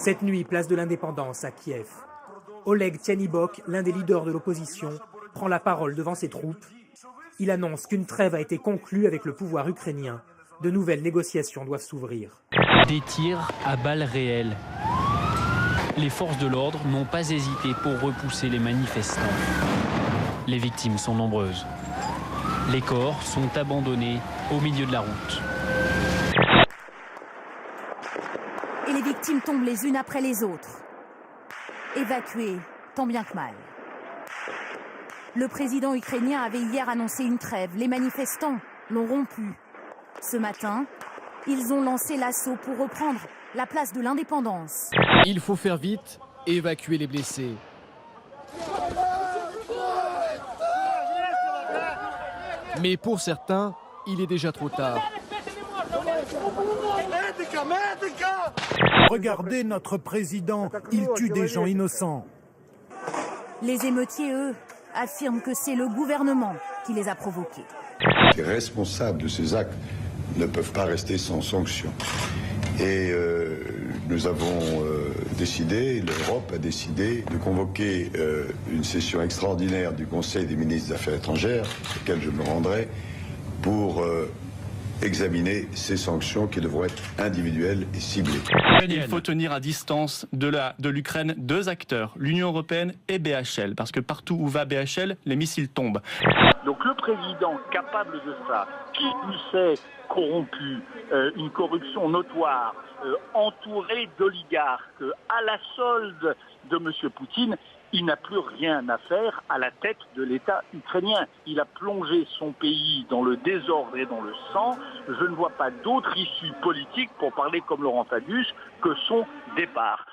Cette nuit, place de l'Indépendance à Kiev. Oleg Tyanibok, l'un des leaders de l'opposition, prend la parole devant ses troupes. Il annonce qu'une trêve a été conclue avec le pouvoir ukrainien. De nouvelles négociations doivent s'ouvrir. Des tirs à balles réelles. Les forces de l'ordre n'ont pas hésité pour repousser les manifestants. Les victimes sont nombreuses. Les corps sont abandonnés au milieu de la route. Et les victimes tombent les unes après les autres. Évacuées, tant bien que mal. Le président ukrainien avait hier annoncé une trêve. Les manifestants l'ont rompue. Ce matin, ils ont lancé l'assaut pour reprendre la place de l'Indépendance. Il faut faire vite et évacuer les blessés. Mais pour certains, il est déjà trop tard. Regardez notre président, il tue des gens innocents. Les émeutiers, eux, affirment que c'est le gouvernement qui les a provoqués. Les responsables de ces actes ne peuvent pas rester sans sanction. Et nous avons décidé, l'Europe a décidé de convoquer une session extraordinaire du Conseil des ministres des Affaires étrangères, à laquelle je me rendrai, pour examiner ces sanctions qui devront être individuelles et ciblées. Il faut tenir à distance de l'Ukraine deux acteurs, l'Union européenne et BHL, parce que partout où va BHL, les missiles tombent. Donc le président capable de ça, qui plus est corrompu, une corruption notoire, entouré d'oligarques, à la solde de M. Poutine, il n'a plus rien à faire à la tête de l'État ukrainien. Il a plongé son pays dans le désordre et dans le sang. Je ne vois pas d'autre issue politique, pour parler comme Laurent Fabius, que son départ.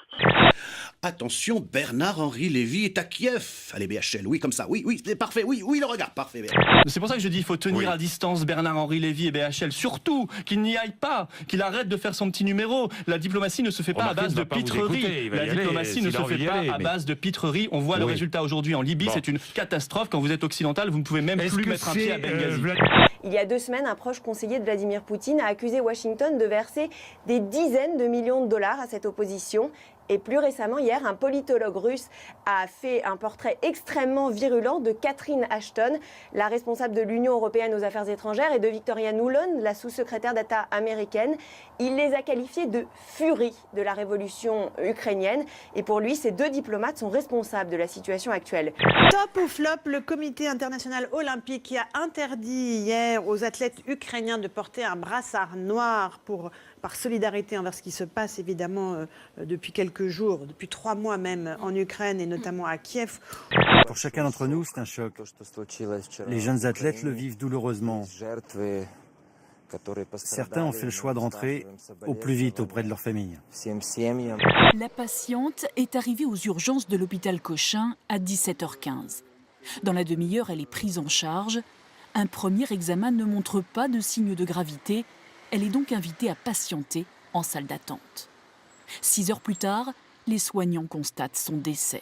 Attention, Bernard-Henri Lévy est à Kiev. Allez, BHL, oui, comme ça, oui, c'est parfait, oui, le regard, parfait. C'est pour ça que je dis qu'il faut tenir à distance Bernard-Henri Lévy et BHL. Surtout qu'il n'y aille pas, qu'il arrête de faire son petit numéro. La diplomatie ne se fait pas à base de pitrerie. La diplomatie ne se fait pas à base de pitrerie. On voit le résultat aujourd'hui en Libye, c'est une catastrophe. Quand vous êtes occidental, vous ne pouvez même plus mettre un pied à Benghazi. Il y a 2 semaines, un proche conseiller de Vladimir Poutine a accusé Washington de verser des dizaines de millions de dollars à cette opposition. Et plus récemment, hier, un politologue russe a fait un portrait extrêmement virulent de Catherine Ashton, la responsable de l'Union européenne aux affaires étrangères, et de Victoria Nuland, la sous-secrétaire d'État américaine. Il les a qualifiées de furie de la révolution ukrainienne. Et pour lui, ces 2 diplomates sont responsables de la situation actuelle. Top ou flop, le comité international olympique qui a interdit hier aux athlètes ukrainiens de porter un brassard noir par solidarité envers ce qui se passe évidemment depuis quelques jours, depuis 3 mois même en Ukraine et notamment à Kiev. Pour chacun d'entre nous, c'est un choc. Les jeunes athlètes le vivent douloureusement. Certains ont fait le choix de rentrer au plus vite auprès de leur famille. La patiente est arrivée aux urgences de l'hôpital Cochin à 17h15. Dans la demi-heure, elle est prise en charge. Un premier examen ne montre pas de signe de gravité. Elle est donc invitée à patienter en salle d'attente. 6 heures plus tard, les soignants constatent son décès.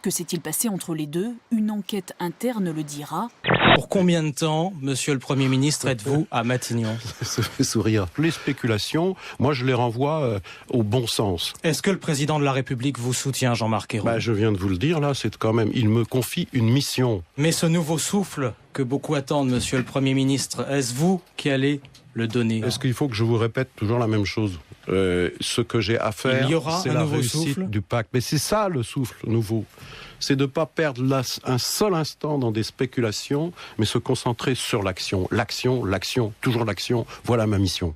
Que s'est-il passé entre les deux? Une enquête interne le dira. Pour combien de temps, monsieur le Premier ministre, êtes-vous à Matignon? Ça fait sourire. Les spéculations, moi je les renvoie au bon sens. Est-ce que le président de la République vous soutient, Jean-Marc Ayrault? Je viens de vous le dire, là, c'est quand même, il me confie une mission. Mais ce nouveau souffle que beaucoup attendent, monsieur le Premier ministre, est-ce vous qui allez le donner? Est-ce qu'il faut que je vous répète toujours la même chose? Ce que j'ai à faire, c'est la réussite du pacte. Mais c'est ça le souffle nouveau. C'est de ne pas perdre un seul instant dans des spéculations, mais se concentrer sur l'action. L'action, toujours l'action. Voilà ma mission.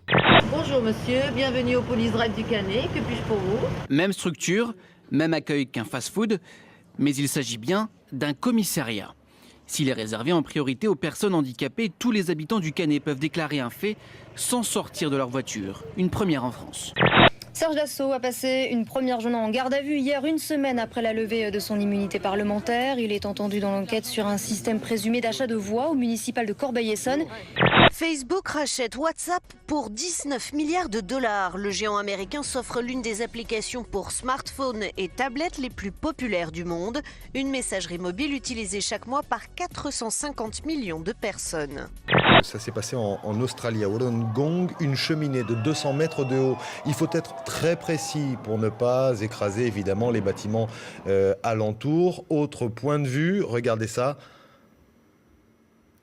Bonjour monsieur, bienvenue au Police Drive du Canet. Que puis-je pour vous? Même structure, même accueil qu'un fast-food, mais il s'agit bien d'un commissariat. S'il est réservé en priorité aux personnes handicapées, tous les habitants du Canet peuvent déclarer un fait sans sortir de leur voiture. Une première en France. Serge Dassault a passé une première journée en garde à vue hier, 1 semaine après la levée de son immunité parlementaire. Il est entendu dans l'enquête sur un système présumé d'achat de voix au municipal de Corbeil-Essonnes. Facebook rachète WhatsApp pour 19 milliards de dollars. Le géant américain s'offre l'une des applications pour smartphones et tablettes les plus populaires du monde. Une messagerie mobile utilisée chaque mois par 450 millions de personnes. Ça s'est passé en Australie, à Wollongong, une cheminée de 200 mètres de haut. Il faut être très précis pour ne pas écraser évidemment les bâtiments alentours. Autre point de vue, regardez ça.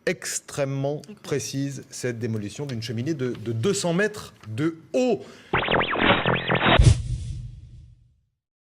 Extrêmement précise cette démolition d'une cheminée de 200 mètres de haut.